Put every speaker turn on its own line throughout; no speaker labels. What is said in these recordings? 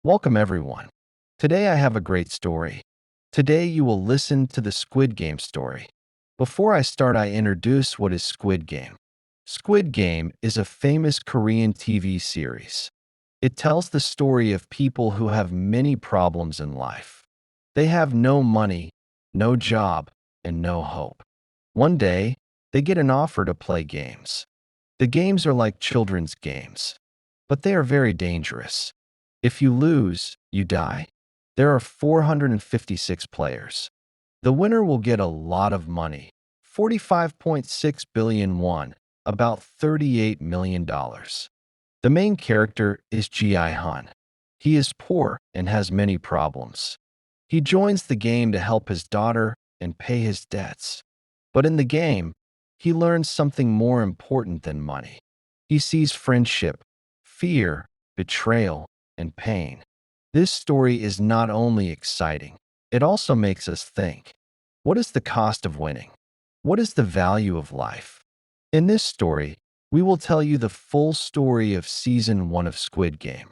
Welcome, everyone. Today I have a great story. Today you will listen to the Squid Game story. Before I start, I introduce what is Squid Game. Squid Game is a famous Korean TV series. It tells the story of people who have many problems in life. They have no money, no job, and no hope. One day, they get an offer to play games. The games are like children's games, but they are very dangerous. If you lose, you die. There are 456 players. The winner will get a lot of money, 45.6 billion won, about $38 million. The main character is Ji Han. He is poor and has many problems. He joins the game to help his daughter and pay his debts. But in the game, he learns something more important than money. He sees friendship, fear, betrayal, and pain. This story is not only exciting, it also makes us think. What is the cost of winning? What is the value of life? In this story, we will tell you the full story of Season 1 of Squid Game.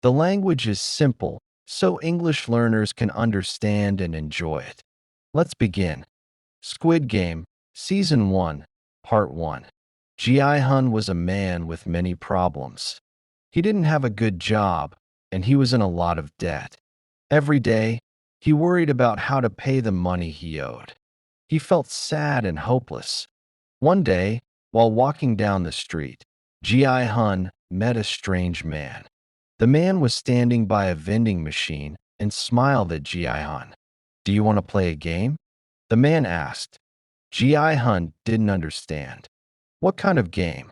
The language is simple, so English learners can understand and enjoy it. Let's begin. Squid Game, Season 1, Part 1. Ji Hun was a man with many problems. He didn't have a good job, and he was in a lot of debt. Every day, he worried about how to pay the money he owed. He felt sad and hopeless. One day, while walking down the street, Ji Hun met a strange man. The man was standing by a vending machine and smiled at Ji Hun. "Do you want to play a game?" The man asked. Ji Hun didn't understand. "What kind of game?"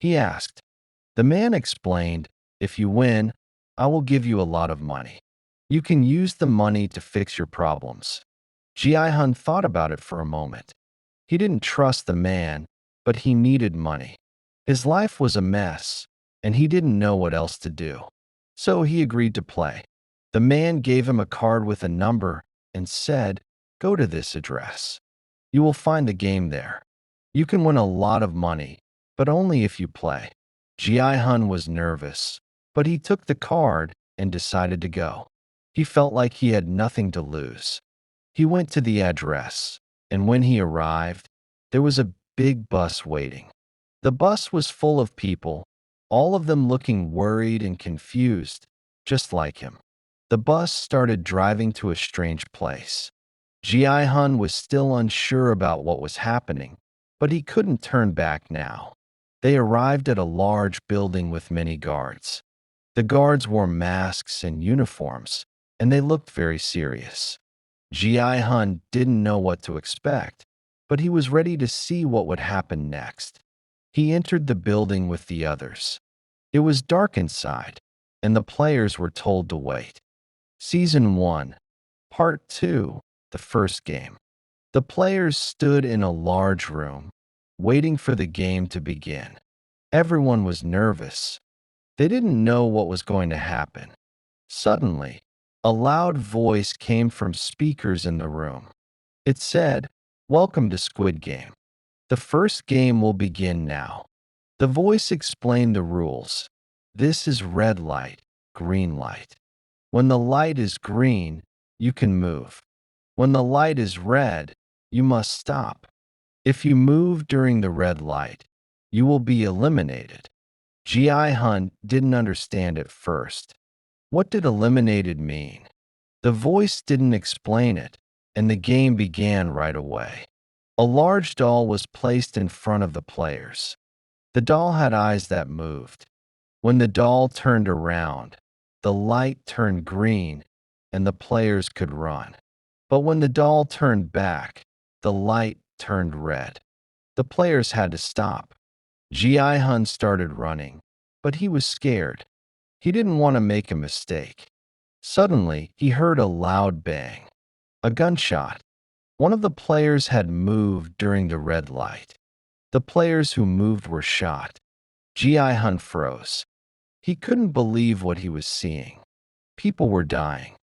he asked. The man explained, "If you win, I will give you a lot of money. You can use the money to fix your problems." Ji Hun thought about it for a moment. He didn't trust the man, but he needed money. His life was a mess, and he didn't know what else to do. So he agreed to play. The man gave him a card with a number and said, "Go to this address. You will find the game there. You can win a lot of money, but only if you play." Ji Hun was nervous, but he took the card and decided to go. He felt like he had nothing to lose. He went to the address, and when he arrived, there was a big bus waiting. The bus was full of people, all of them looking worried and confused, just like him. The bus started driving to a strange place. Ji Hun was still unsure about what was happening, but he couldn't turn back now. They arrived at a large building with many guards. The guards wore masks and uniforms, and they looked very serious. Ji Hun didn't know what to expect, but he was ready to see what would happen next. He entered the building with the others. It was dark inside, and the players were told to wait. Season 1, Part 2, the first game. The players stood in a large room, waiting for the game to begin. Everyone was nervous. They didn't know what was going to happen. Suddenly, a loud voice came from speakers in the room. It said, "Welcome to Squid Game. The first game will begin now." The voice explained the rules. This is red light, green light. When the light is green, you can move. When the light is red, you must stop. If you move during the red light, you will be eliminated. Ji Hun didn't understand at first. What did eliminated mean? The voice didn't explain it, and the game began right away. A large doll was placed in front of the players. The doll had eyes that moved. When the doll turned around, the light turned green, and the players could run. But when the doll turned back, the light turned red. The players had to stop. Ji Hun started running, but he was scared. He didn't want to make a mistake. Suddenly, he heard a loud bang. A gunshot. One of the players had moved during the red light. The players who moved were shot. Ji Hun froze. He couldn't believe what he was seeing. People were dying.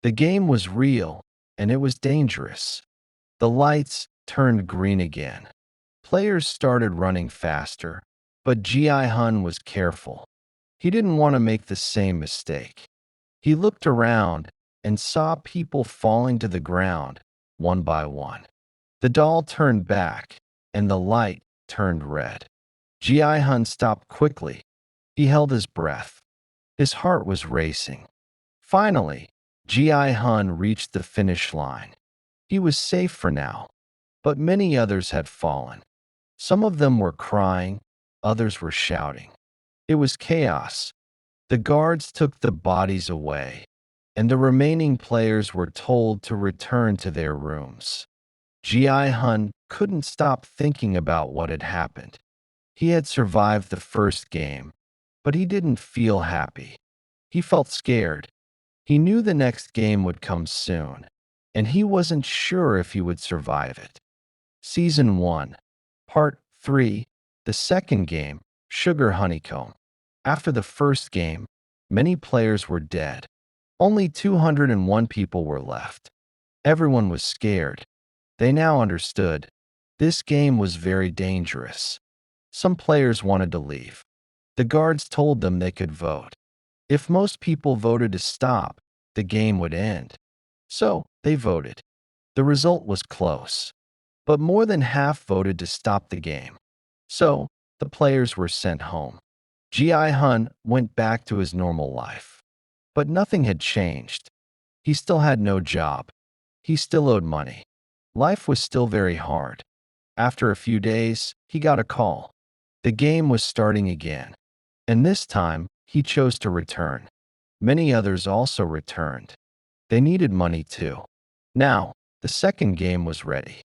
The game was real, and it was dangerous. The lights turned green again. Players started running faster, but Ji Hun was careful. He didn't want to make the same mistake. He looked around and saw people falling to the ground one by one. The doll turned back, and the light turned red. Ji-hun stopped quickly. He held his breath. His heart was racing. Finally, Ji-hun reached the finish line. He was safe for now, but many others had fallen. Some of them were crying, others were shouting. It was chaos. The guards took the bodies away, and the remaining players were told to return to their rooms. Ji-hun couldn't stop thinking about what had happened. He had survived the first game, but he didn't feel happy. He felt scared. He knew the next game would come soon, and he wasn't sure if he would survive it. Season 1, Part 3, the second game, Sugar Honeycomb. After the first game, many players were dead. Only 201 people were left. Everyone was scared. They now understood. This game was very dangerous. Some players wanted to leave. The guards told them they could vote. If most people voted to stop, the game would end. So they voted. The result was close, but more than half voted to stop the game. So the players were sent home. Ji-hun went back to his normal life. But nothing had changed. He still had no job. He still owed money. Life was still very hard. After a few days, he got a call. The game was starting again, and this time he chose to return. Many others also returned. They needed money too. Now, the second game was ready.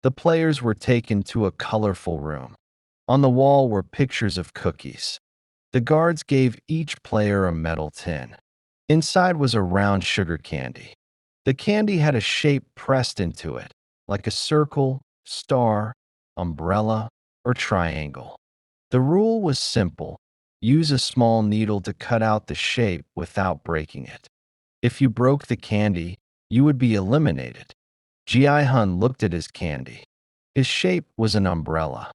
The players were taken to a colorful room. On the wall were pictures of cookies. The guards gave each player a metal tin. Inside was a round sugar candy. The candy had a shape pressed into it, like a circle, star, umbrella, or triangle. The rule was simple. Use a small needle to cut out the shape without breaking it. If you broke the candy, you would be eliminated. Ji-hun looked at his candy. His shape was an umbrella.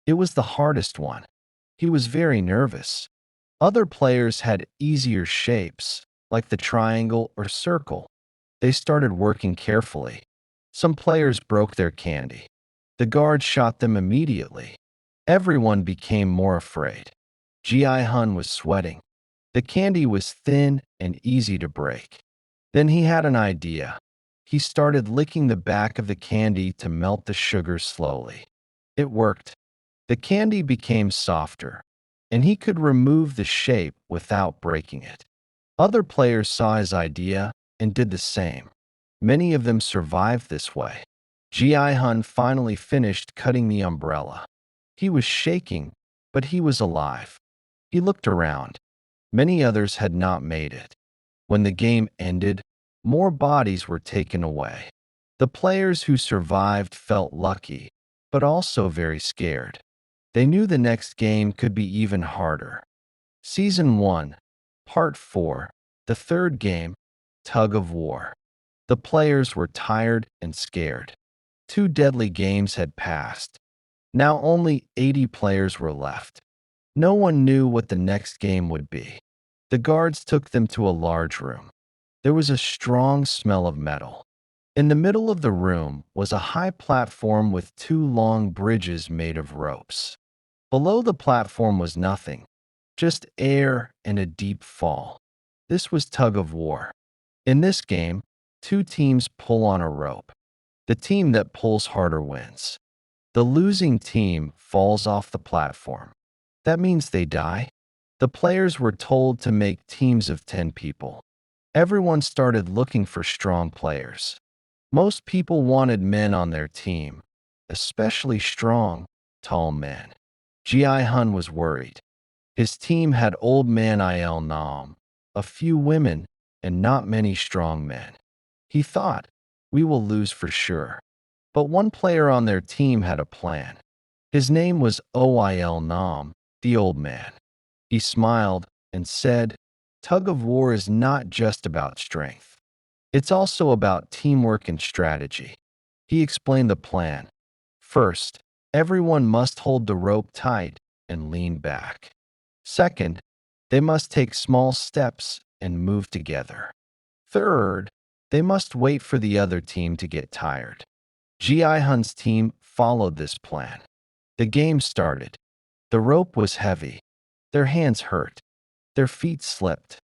It was the hardest one. He was very nervous. Other players had easier shapes, like the triangle or circle. They started working carefully. Some players broke their candy. The guards shot them immediately. Everyone became more afraid. Ji-hun was sweating. The candy was thin and easy to break. Then he had an idea. He started licking the back of the candy to melt the sugar slowly. It worked. The candy became softer, and he could remove the shape without breaking it. Other players saw his idea and did the same. Many of them survived this way. Ji-hun finally finished cutting the umbrella. He was shaking, but he was alive. He looked around. Many others had not made it. When the game ended, more bodies were taken away. The players who survived felt lucky, but also very scared. They knew the next game could be even harder. Season 1, Part 4, the third game, Tug of War. The players were tired and scared. 2 deadly games had passed. Now only 80 players were left. No one knew what the next game would be. The guards took them to a large room. There was a strong smell of metal. In the middle of the room was a high platform with 2 long bridges made of ropes. Below the platform was nothing, just air and a deep fall. This was tug of war. In this game, 2 teams pull on a rope. The team that pulls harder wins. The losing team falls off the platform. That means they die. The players were told to make teams of 10 people. Everyone started looking for strong players. Most people wanted men on their team, especially strong, tall men. Ji-hun was worried. His team had old man Il Nam, a few women, and not many strong men. He thought, we will lose for sure. But one player on their team had a plan. His name was Il Nam, the old man. He smiled and said, tug of war is not just about strength. It's also about teamwork and strategy. He explained the plan. First, everyone must hold the rope tight and lean back. Second, they must take small steps and move together. Third, they must wait for the other team to get tired. Ji Hun's team followed this plan. The game started. The rope was heavy. Their hands hurt. Their feet slipped.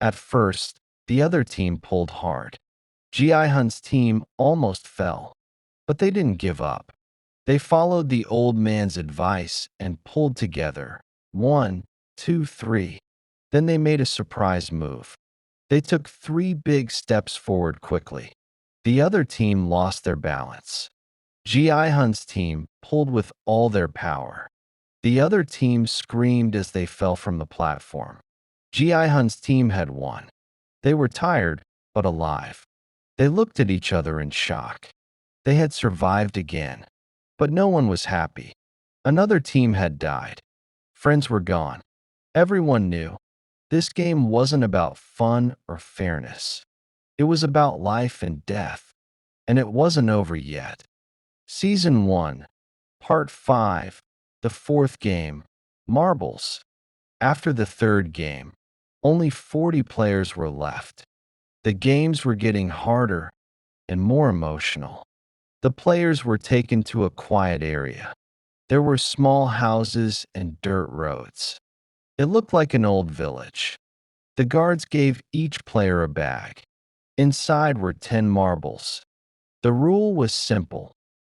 At first, the other team pulled hard. Ji Hun's team almost fell, but they didn't give up. They followed the old man's advice and pulled together. 1, 2, 3. Then they made a surprise move. They took 3 big steps forward quickly. The other team lost their balance. Ji Hun's team pulled with all their power. The other team screamed as they fell from the platform. Ji Hun's team had won. They were tired, but alive. They looked at each other in shock. They had survived again. But no one was happy. Another team had died. Friends were gone. Everyone knew. This game wasn't about fun or fairness. It was about life and death. And it wasn't over yet. Season 1, Part 5, the 4th game, Marbles. After the 3rd game, only 40 players were left. The games were getting harder and more emotional. The players were taken to a quiet area. There were small houses and dirt roads. It looked like an old village. The guards gave each player a bag. Inside were 10 marbles. The rule was simple.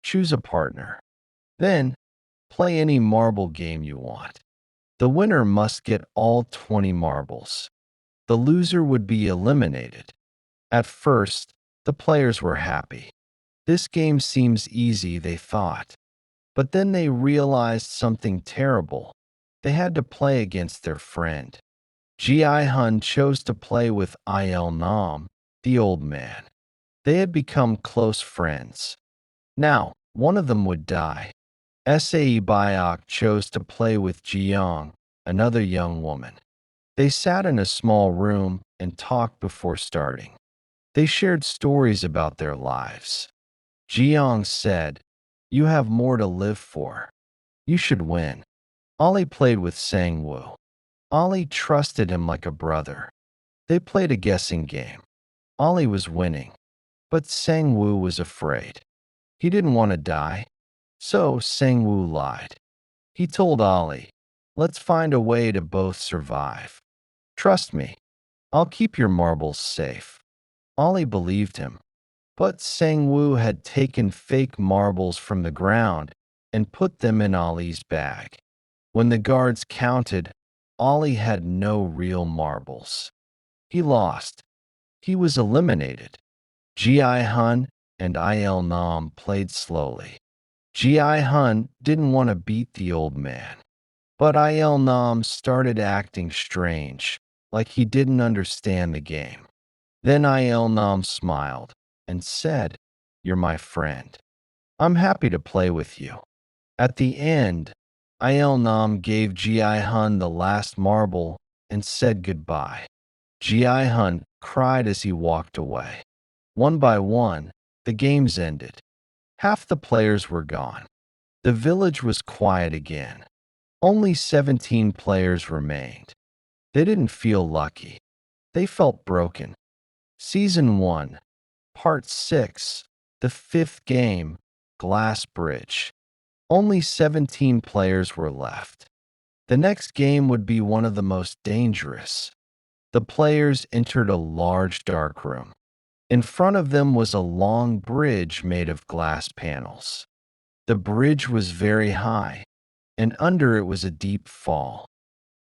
Choose a partner. Then, play any marble game you want. The winner must get all 20 marbles. The loser would be eliminated. At first, the players were happy. This game seems easy, they thought. But then they realized something terrible. They had to play against their friend. Ji Hun chose to play with Il Nam, the old man. They had become close friends. Now, one of them would die. Sai Biok chose to play with Jiang, another young woman. They sat in a small room and talked before starting. They shared stories about their lives. Jiang said, "You have more to live for. You should win." Ali played with Sang-woo. Ali trusted him like a brother. They played a guessing game. Ali was winning, but Sang-woo was afraid. He didn't want to die, so Sang-woo lied. He told Ali, "Let's find a way to both survive. Trust me, I'll keep your marbles safe." Ali believed him. But Sang-woo had taken fake marbles from the ground and put them in Ali's bag. When the guards counted, Ali had no real marbles. He lost. He was eliminated. Ji Hun and Il Nam played slowly. Ji Hun didn't want to beat the old man. But Il Nam started acting strange, like he didn't understand the game. Then Il Nam smiled and said, "You're my friend. I'm happy to play with you." At the end, Il Nam gave Ji Hun the last marble and said goodbye. Ji Hun cried as he walked away. One by one, the games ended. Half the players were gone. The village was quiet again. Only 17 players remained. They didn't feel lucky. They felt broken. Season 1, Part 6, the 5th game, Glass Bridge. Only 17 players were left. The next game would be one of the most dangerous. The players entered a large dark room. In front of them was a long bridge made of glass panels. The bridge was very high, and under it was a deep fall.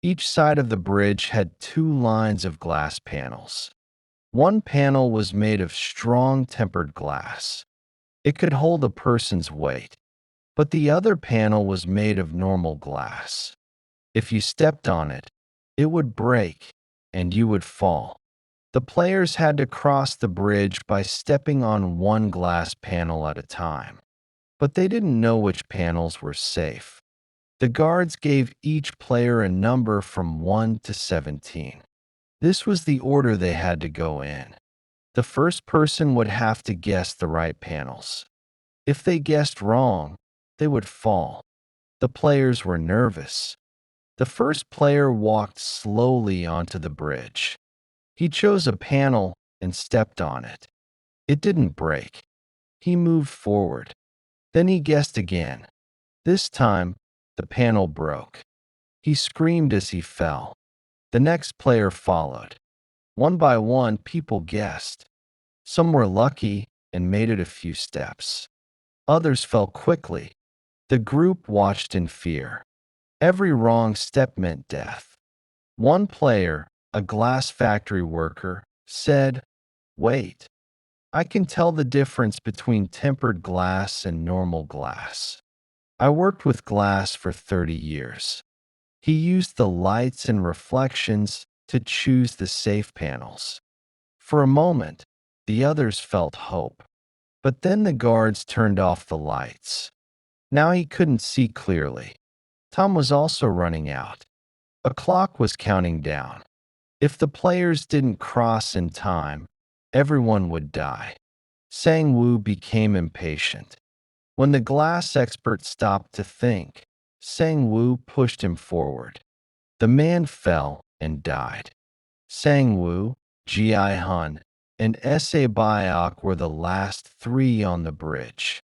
Each side of the bridge had 2 lines of glass panels. One panel was made of strong tempered glass. It could hold a person's weight, but the other panel was made of normal glass. If you stepped on it, it would break and you would fall. The players had to cross the bridge by stepping on one glass panel at a time, but they didn't know which panels were safe. The guards gave each player a number from 1 to 17. This was the order they had to go in. The first person would have to guess the right panels. If they guessed wrong, they would fall. The players were nervous. The first player walked slowly onto the bridge. He chose a panel and stepped on it. It didn't break. He moved forward. Then he guessed again. This time, the panel broke. He screamed as he fell. The next player followed. One by one, people guessed. Some were lucky and made it a few steps. Others fell quickly. The group watched in fear. Every wrong step meant death. One player, a glass factory worker, said, "Wait, I can tell the difference between tempered glass and normal glass. I worked with glass for 30 years. He used the lights and reflections to choose the safe panels. For a moment, the others felt hope. But then the guards turned off the lights. Now he couldn't see clearly. Time was also running out. A clock was counting down. If the players didn't cross in time, everyone would die. Sang-woo became impatient. When the glass expert stopped to think, Sang-woo pushed him forward. The man fell and died. Sang-woo, Ji-hun, and Se-byok were the last three on the bridge.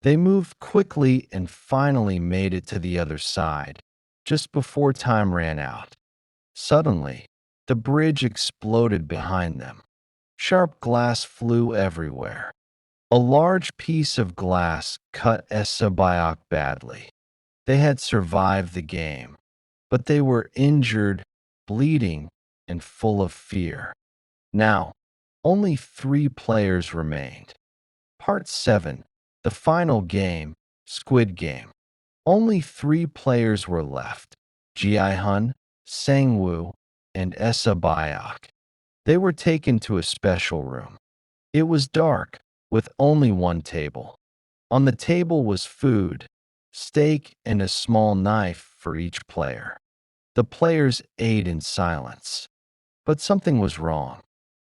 They moved quickly and finally made it to the other side, just before time ran out. Suddenly, the bridge exploded behind them. Sharp glass flew everywhere. A large piece of glass cut Se-byok badly. They had survived the game, but they were injured, bleeding, and full of fear. Now, only 3 players remained. Part 7, the final game, Squid Game. Only 3 players were left, Ji-hun, Sang-woo, and Se-byok. They were taken to a special room. It was dark, with only one table. On the table was food, steak, and a small knife for each player. The players ate in silence. But something was wrong.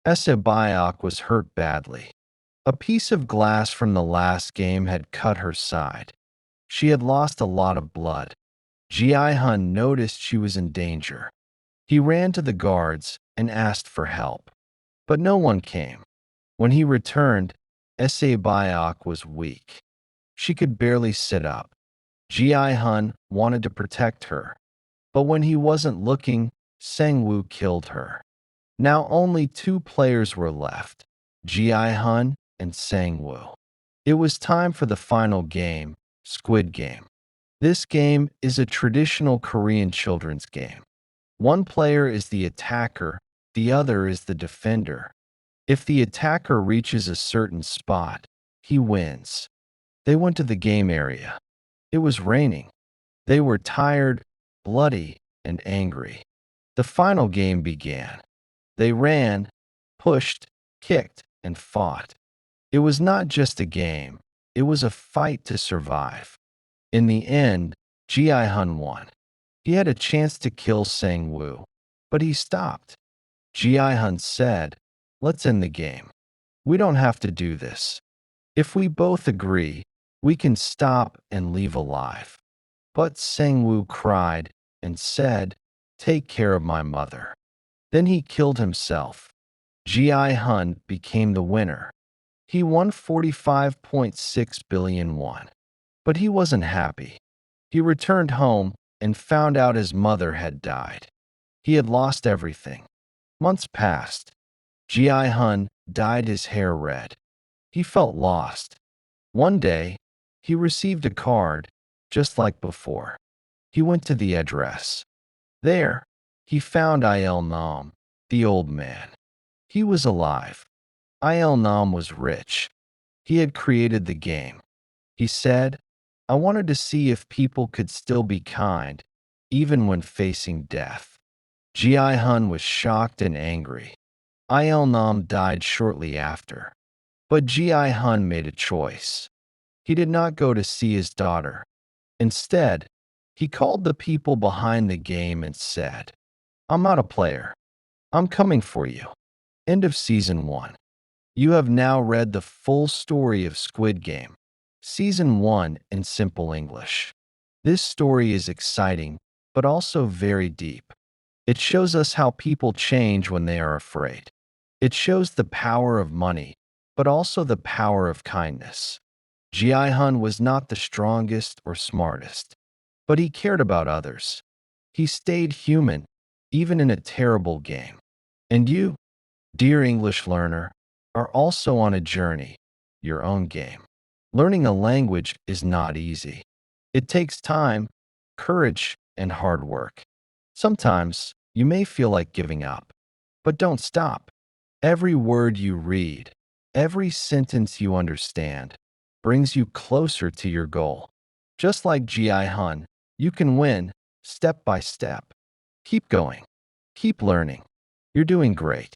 Se-byok was hurt badly. A piece of glass from the last game had cut her side. She had lost a lot of blood. Ji-hun noticed she was in danger. He ran to the guards and asked for help. But no one came. When he returned, Se-byok was weak. She could barely sit up. Ji-hun wanted to protect her. But when he wasn't looking, Sang-woo killed her. Now only 2 players were left, Ji-hun and Sang-woo. It was time for the final game, Squid Game. This game is a traditional Korean children's game. One player is the attacker, the other is the defender. If the attacker reaches a certain spot, he wins. They went to the game area. It was raining. They were tired, bloody, and angry. The final game began. They ran, pushed, kicked, and fought. It was not just a game. It was a fight to survive. In the end, Ji-hun won. He had a chance to kill Sang-woo, but he stopped. Ji-hun said, "Let's end the game. We don't have to do this. If we both agree, we can stop and leave alive." But Sang-woo cried and said, "Take care of my mother." Then he killed himself. Ji-hun became the winner. He won 45.6 billion won. But he wasn't happy. He returned home and found out his mother had died. He had lost everything. Months passed. Ji-hun dyed his hair red. He felt lost. One day, he received a card, just like before. He went to the address. There, he found Il-nam, the old man. He was alive. Il-nam was rich. He had created the game. He said, "I wanted to see if people could still be kind, even when facing death." Ji-hun was shocked and angry. Il-nam died shortly after. But Ji-hun made a choice. He did not go to see his daughter. Instead, he called the people behind the game and said, "I'm not a player. I'm coming for you." End of Season 1. You have now read the full story of Squid Game, Season 1 in simple English. This story is exciting, but also very deep. It shows us how people change when they are afraid. It shows the power of money, but also the power of kindness. Ji-hun was not the strongest or smartest, but he cared about others. He stayed human, even in a terrible game. And you, dear English learner, are also on a journey, your own game. Learning a language is not easy. It takes time, courage, and hard work. Sometimes you may feel like giving up, but don't stop. Every word you read, every sentence you understand, brings you closer to your goal. Just like Ji-hun, you can win step by step. Keep going. Keep learning. You're doing great.